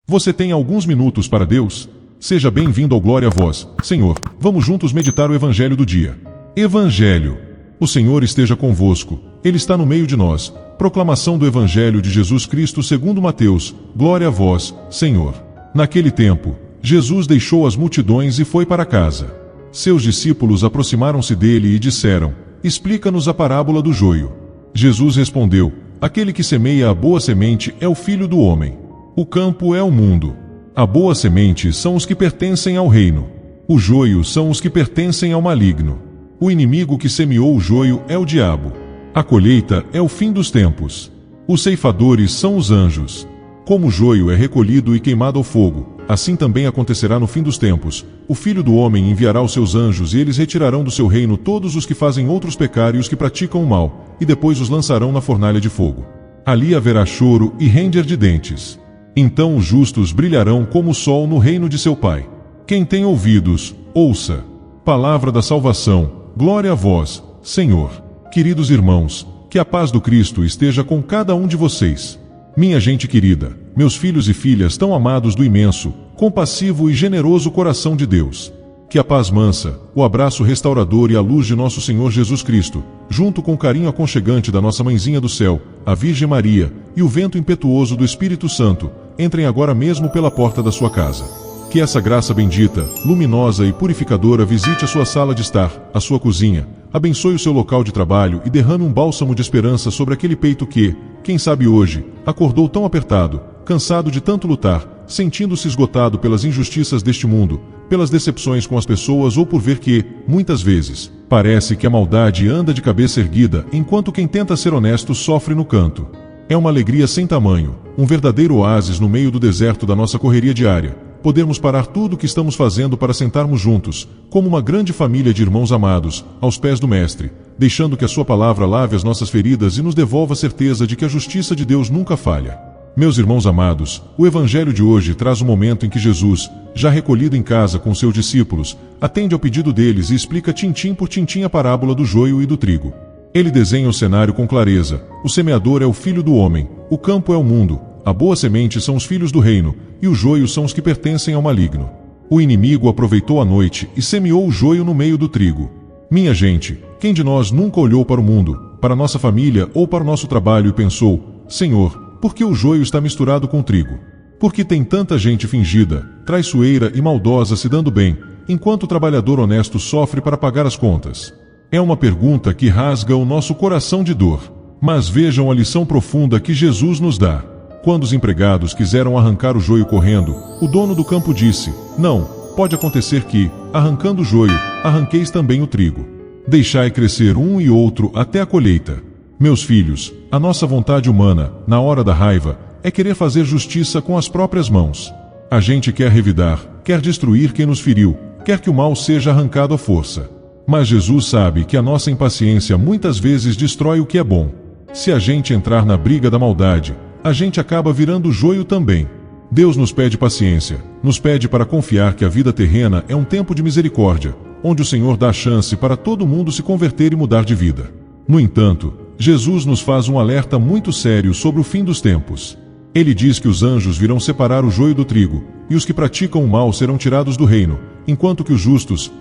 Você tem alguns minutos para Deus? Seja bem-vindo ao Glória a Vós, Senhor. Vamos juntos meditar o Evangelho do dia. Evangelho. O Senhor esteja convosco. Ele está no meio de nós. Proclamação do Evangelho de Jesus Cristo segundo Mateus. Glória a vós, Senhor. Naquele tempo, Jesus deixou as multidões e foi para casa. Seus discípulos aproximaram-se dele e disseram: Explica-nos a parábola do joio. Jesus respondeu: Aquele que semeia a boa semente é o Filho do homem. O campo é o mundo. A boa semente são os que pertencem ao reino. O joio são os que pertencem ao maligno. O inimigo que semeou o joio é o diabo. A colheita é o fim dos tempos. Os ceifadores são os anjos. Como o joio é recolhido e queimado ao fogo, assim também acontecerá no fim dos tempos. O Filho do Homem enviará os seus anjos e eles retirarão do seu reino todos os que fazem outros pecar e os que praticam o mal, e depois os lançarão na fornalha de fogo. Ali haverá choro e ranger de dentes. Então os justos brilharão como o sol no reino de seu Pai. Quem tem ouvidos, ouça. Palavra da salvação. Glória a vós, Senhor. Queridos irmãos, que a paz do Cristo esteja com cada um de vocês. Minha gente querida, meus filhos e filhas tão amados do imenso, compassivo e generoso coração de Deus. Que a paz mansa, o abraço restaurador e a luz de nosso Senhor Jesus Cristo, junto com o carinho aconchegante da nossa Mãezinha do Céu, a Virgem Maria, e o vento impetuoso do Espírito Santo, entrem agora mesmo pela porta da sua casa. Que essa graça bendita, luminosa e purificadora visite a sua sala de estar, a sua cozinha, abençoe o seu local de trabalho e derrame um bálsamo de esperança sobre aquele peito que, quem sabe hoje, acordou tão apertado, cansado de tanto lutar, sentindo-se esgotado pelas injustiças deste mundo, pelas decepções com as pessoas ou por ver que, muitas vezes, parece que a maldade anda de cabeça erguida enquanto quem tenta ser honesto sofre no canto. É uma alegria sem tamanho, um verdadeiro oásis no meio do deserto da nossa correria diária, podermos parar tudo o que estamos fazendo para sentarmos juntos, como uma grande família de irmãos amados, aos pés do Mestre, deixando que a sua palavra lave as nossas feridas e nos devolva a certeza de que a justiça de Deus nunca falha. Meus irmãos amados, o Evangelho de hoje traz o momento em que Jesus, já recolhido em casa com seus discípulos, atende ao pedido deles e explica tintim por tintim a parábola do joio e do trigo. Ele desenha o cenário com clareza. O semeador é o Filho do Homem, o campo é o mundo, a boa semente são os filhos do reino, e o joio são os que pertencem ao maligno. O inimigo aproveitou a noite e semeou o joio no meio do trigo. Minha gente, quem de nós nunca olhou para o mundo, para a nossa família ou para o nosso trabalho e pensou: Senhor, por que o joio está misturado com o trigo? Por que tem tanta gente fingida, traiçoeira e maldosa se dando bem, enquanto o trabalhador honesto sofre para pagar as contas? É uma pergunta que rasga o nosso coração de dor. Mas vejam a lição profunda que Jesus nos dá. Quando os empregados quiseram arrancar o joio correndo, o dono do campo disse: Não, pode acontecer que, arrancando o joio, arranqueis também o trigo. Deixai crescer um e outro até a colheita. Meus filhos, a nossa vontade humana, na hora da raiva, é querer fazer justiça com as próprias mãos. A gente quer revidar, quer destruir quem nos feriu, quer que o mal seja arrancado à força. Mas Jesus sabe que a nossa impaciência muitas vezes destrói o que é bom. Se a gente entrar na briga da maldade, a gente acaba virando joio também. Deus nos pede paciência, nos pede para confiar que a vida terrena é um tempo de misericórdia, onde o Senhor dá chance para todo mundo se converter e mudar de vida. No entanto, Jesus nos faz um alerta muito sério sobre o fim dos tempos. Ele diz que os anjos virão separar o joio do trigo, e os que praticam o mal serão tirados do reino, enquanto que os justos,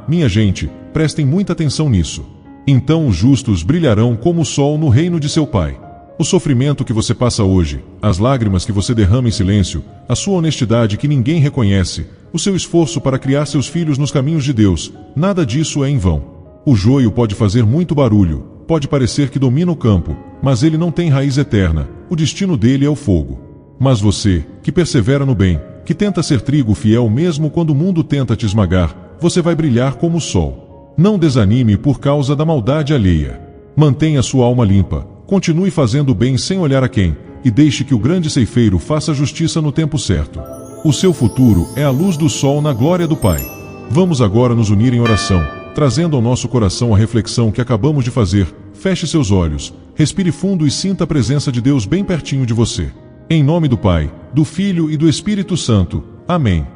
minha gente, prestem muita atenção nisso. Então os justos brilharão como o sol no reino de seu Pai. O sofrimento que você passa hoje, as lágrimas que você derrama em silêncio, a sua honestidade que ninguém reconhece, o seu esforço para criar seus filhos nos caminhos de Deus, nada disso é em vão. O joio pode fazer muito barulho, pode parecer que domina o campo, mas ele não tem raiz eterna, o destino dele é o fogo. Mas você, que persevera no bem, que tenta ser trigo fiel mesmo quando o mundo tenta te esmagar, você vai brilhar como o sol. Não desanime por causa da maldade alheia. Mantenha sua alma limpa. Continue fazendo o bem sem olhar a quem, e deixe que o grande ceifeiro faça justiça no tempo certo. O seu futuro é a luz do sol na glória do Pai. Vamos agora nos unir em oração, trazendo ao nosso coração a reflexão que acabamos de fazer. Feche seus olhos, respire fundo e sinta a presença de Deus bem pertinho de você. Em nome do Pai, do Filho e do Espírito Santo. Amém.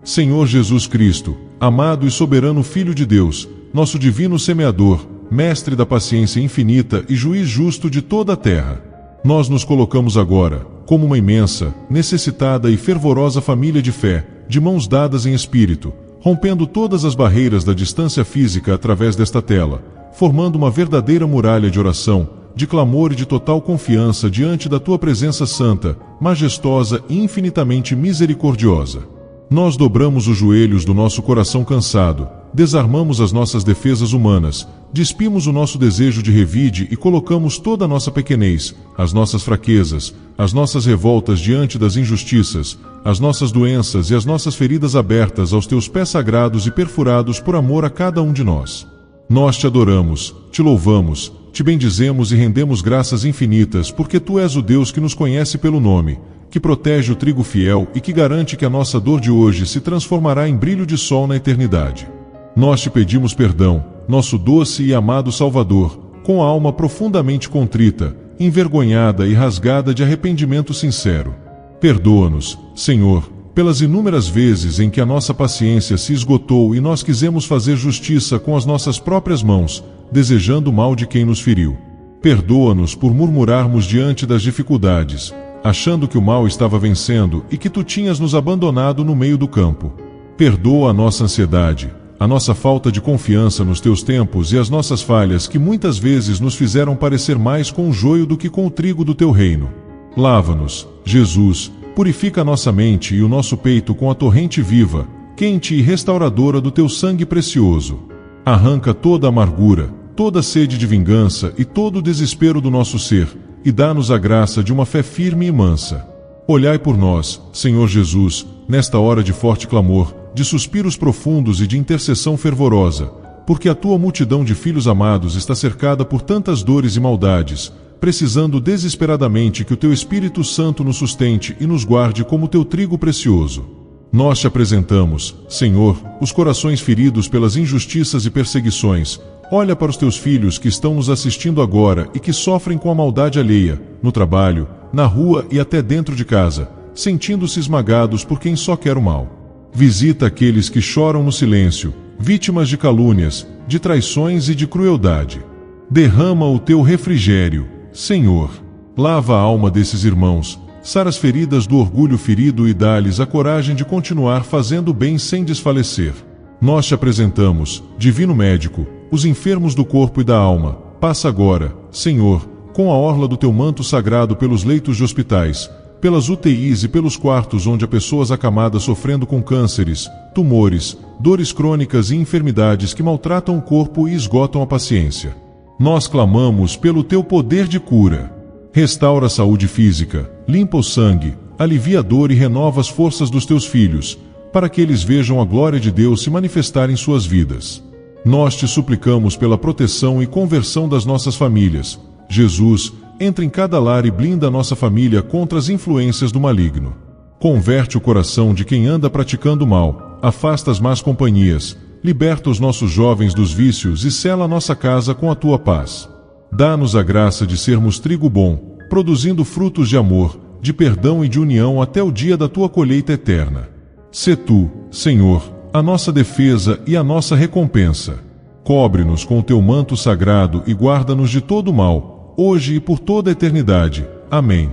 Senhor Jesus Cristo, amado e soberano Filho de Deus, nosso divino semeador, Mestre da paciência infinita e juiz justo de toda a terra, nós nos colocamos agora, como uma imensa, necessitada e fervorosa família de fé, de mãos dadas em espírito, rompendo todas as barreiras da distância física através desta tela, formando uma verdadeira muralha de oração, de clamor e de total confiança diante da tua presença santa, majestosa e infinitamente misericordiosa. Nós dobramos os joelhos do nosso coração cansado, desarmamos as nossas defesas humanas, despimos o nosso desejo de revide e colocamos toda a nossa pequenez, as nossas fraquezas, as nossas revoltas diante das injustiças, as nossas doenças e as nossas feridas abertas aos teus pés sagrados e perfurados por amor a cada um de nós. Nós te adoramos, te louvamos, te bendizemos e rendemos graças infinitas porque tu és o Deus que nos conhece pelo nome, que protege o trigo fiel e que garante que a nossa dor de hoje se transformará em brilho de sol na eternidade. Nós te pedimos perdão, nosso doce e amado Salvador, com a alma profundamente contrita, envergonhada e rasgada de arrependimento sincero. Perdoa-nos, Senhor, pelas inúmeras vezes em que a nossa paciência se esgotou e nós quisemos fazer justiça com as nossas próprias mãos, desejando o mal de quem nos feriu. Perdoa-nos por murmurarmos diante das dificuldades, achando que o mal estava vencendo e que tu tinhas nos abandonado no meio do campo. Perdoa a nossa ansiedade, a nossa falta de confiança nos teus tempos e as nossas falhas que muitas vezes nos fizeram parecer mais com o joio do que com o trigo do teu reino. Lava-nos, Jesus, purifica a nossa mente e o nosso peito com a torrente viva, quente e restauradora do teu sangue precioso. Arranca toda a amargura, toda a sede de vingança e todo o desespero do nosso ser, e dá-nos a graça de uma fé firme e mansa. Olhai por nós, Senhor Jesus, nesta hora de forte clamor, de suspiros profundos e de intercessão fervorosa, porque a tua multidão de filhos amados está cercada por tantas dores e maldades, precisando desesperadamente que o teu Espírito Santo nos sustente e nos guarde como teu trigo precioso. Nós te apresentamos, Senhor, os corações feridos pelas injustiças e perseguições. Olha para os teus filhos que estão nos assistindo agora e que sofrem com a maldade alheia, no trabalho, na rua e até dentro de casa, sentindo-se esmagados por quem só quer o mal. Visita aqueles que choram no silêncio, vítimas de calúnias, de traições e de crueldade. Derrama o teu refrigério, Senhor. Lava a alma desses irmãos, sara as feridas do orgulho ferido e dá-lhes a coragem de continuar fazendo o bem sem desfalecer. Nós te apresentamos, Divino Médico, os enfermos do corpo e da alma. Passa agora, Senhor, com a orla do teu manto sagrado pelos leitos de hospitais, pelas UTIs e pelos quartos onde há pessoas acamadas sofrendo com cânceres, tumores, dores crônicas e enfermidades que maltratam o corpo e esgotam a paciência. Nós clamamos pelo teu poder de cura. Restaura a saúde física, limpa o sangue, alivia a dor e renova as forças dos teus filhos, para que eles vejam a glória de Deus se manifestar em suas vidas. Nós te suplicamos pela proteção e conversão das nossas famílias. Jesus, entra em cada lar e blinda a nossa família contra as influências do maligno. Converte o coração de quem anda praticando mal, afasta as más companhias, liberta os nossos jovens dos vícios e sela a nossa casa com a tua paz. Dá-nos a graça de sermos trigo bom, produzindo frutos de amor, de perdão e de união até o dia da tua colheita eterna. Sê tu, Senhor, a nossa defesa e a nossa recompensa. Cobre-nos com o teu manto sagrado e guarda-nos de todo o mal, hoje e por toda a eternidade. Amém.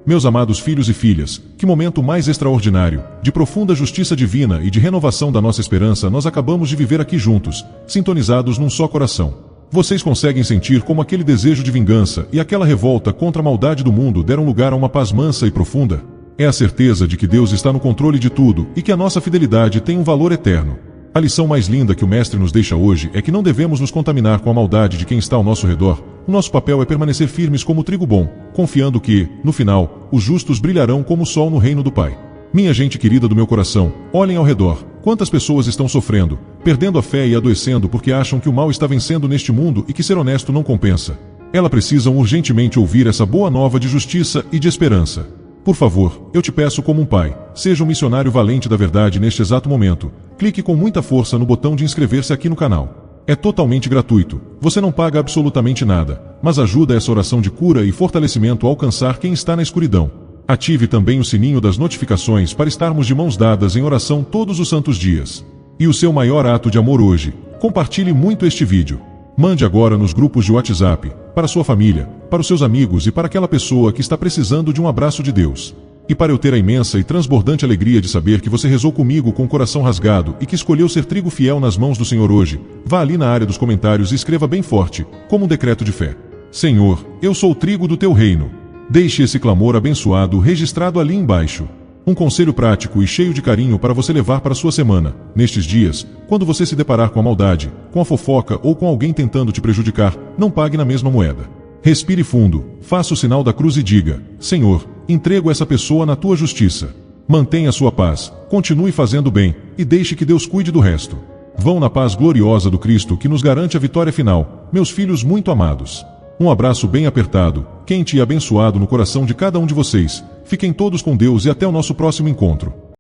Meus amados filhos e filhas, que momento mais extraordinário, de profunda justiça divina e de renovação da nossa esperança nós acabamos de viver aqui juntos, sintonizados num só coração. Vocês conseguem sentir como aquele desejo de vingança e aquela revolta contra a maldade do mundo deram lugar a uma paz mansa e profunda? É a certeza de que Deus está no controle de tudo e que a nossa fidelidade tem um valor eterno. A lição mais linda que o Mestre nos deixa hoje é que não devemos nos contaminar com a maldade de quem está ao nosso redor. O nosso papel é permanecer firmes como trigo bom, confiando que, no final, os justos brilharão como o sol no reino do Pai. Minha gente querida do meu coração, olhem ao redor. Quantas pessoas estão sofrendo, perdendo a fé e adoecendo porque acham que o mal está vencendo neste mundo e que ser honesto não compensa. Elas precisam urgentemente ouvir essa boa nova de justiça e de esperança. Por favor, eu te peço como um pai, seja um missionário valente da verdade neste exato momento. Clique com muita força no botão de inscrever-se aqui no canal. É totalmente gratuito, você não paga absolutamente nada, mas ajuda essa oração de cura e fortalecimento a alcançar quem está na escuridão. Ative também o sininho das notificações para estarmos de mãos dadas em oração todos os santos dias. E o seu maior ato de amor hoje, compartilhe muito este vídeo. Mande agora nos grupos de WhatsApp, para sua família, para os seus amigos e para aquela pessoa que está precisando de um abraço de Deus. E para eu ter a imensa e transbordante alegria de saber que você rezou comigo com o coração rasgado e que escolheu ser trigo fiel nas mãos do Senhor hoje, vá ali na área dos comentários e escreva bem forte, como um decreto de fé: Senhor, eu sou o trigo do teu reino. Deixe esse clamor abençoado registrado ali embaixo. Um conselho prático e cheio de carinho para você levar para a sua semana, nestes dias, quando você se deparar com a maldade, com a fofoca ou com alguém tentando te prejudicar, não pague na mesma moeda. Respire fundo, faça o sinal da cruz e diga: Senhor, entrego essa pessoa na tua justiça. Mantenha sua paz, continue fazendo bem, e deixe que Deus cuide do resto. Vão na paz gloriosa do Cristo que nos garante a vitória final, meus filhos muito amados. Um abraço bem apertado, quente e abençoado no coração de cada um de vocês. Fiquem todos com Deus e até o nosso próximo encontro.